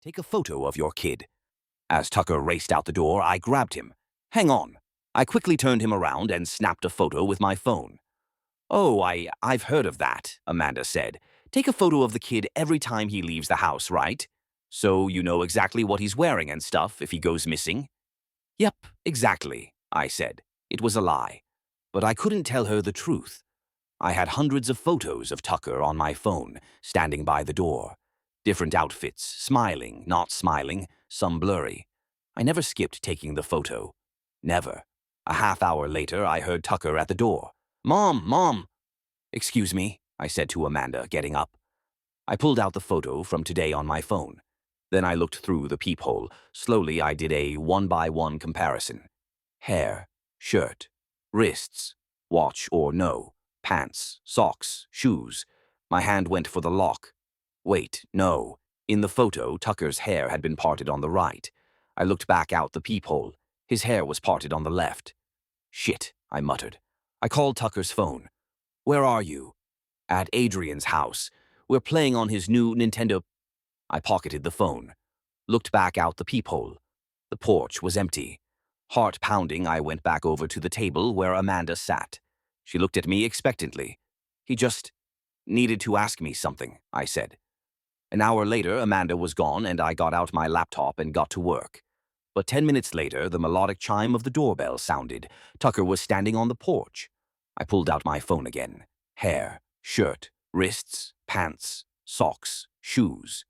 Take a photo of your kid. As Tucker raced out the door, I grabbed him. Hang on. I quickly turned him around and snapped a photo with my phone. Oh, I've heard of that, Amanda said. Take a photo of the kid every time he leaves the house, right? So you know exactly what he's wearing and stuff if he goes missing? Yep, exactly, I said. It was a lie. But I couldn't tell her the truth. I had hundreds of photos of Tucker on my phone, standing by the door. Different outfits, smiling, not smiling, some blurry. I never skipped taking the photo. Never. A half hour later, I heard Tucker at the door. Mom, Mom! Excuse me, I said to Amanda, getting up. I pulled out the photo from today on my phone. Then I looked through the peephole. Slowly, I did a one-by-one comparison. Hair, shirt, wrists, watch or no, pants, socks, shoes. My hand went for the lock. Wait, no. In the photo, Tucker's hair had been parted on the right. I looked back out the peephole. His hair was parted on the left. Shit, I muttered. I called Tucker's phone. Where are you? At Adrian's house. We're playing on his new Nintendo. I pocketed the phone. Looked back out the peephole. The porch was empty. Heart pounding, I went back over to the table where Amanda sat. She looked at me expectantly. He just needed to ask me something, I said. An hour later, Amanda was gone and I got out my laptop and got to work. But 10 minutes later, the melodic chime of the doorbell sounded. Tucker was standing on the porch. I pulled out my phone again. Hair, shirt, wrists, pants, socks, shoes.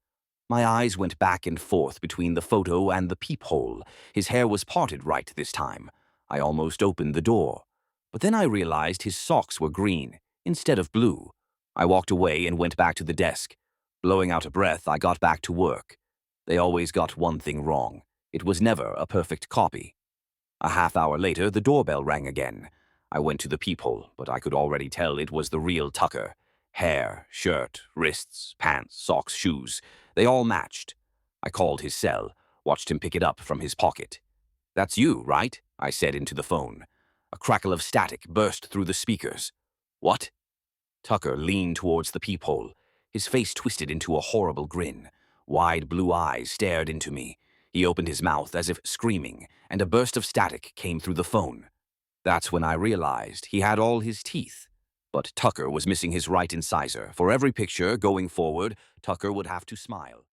My eyes went back and forth between the photo and the peephole. His hair was parted right this time. I almost opened the door. But then I realized his socks were green instead of blue. I walked away and went back to the desk. Blowing out a breath, I got back to work. They always got one thing wrong. It was never a perfect copy. A half hour later, the doorbell rang again. I went to the peephole, but I could already tell it was the real Tucker. Hair, shirt, wrists, pants, socks, shoes. They all matched. I called his cell, watched him pick it up from his pocket. That's you, right? I said into the phone. A crackle of static burst through the speakers. What? Tucker leaned towards the peephole. His face twisted into a horrible grin. Wide blue eyes stared into me. He opened his mouth as if screaming, and a burst of static came through the phone. That's when I realized he had all his teeth. But Tucker was missing his right incisor. For every picture going forward, Tucker would have to smile.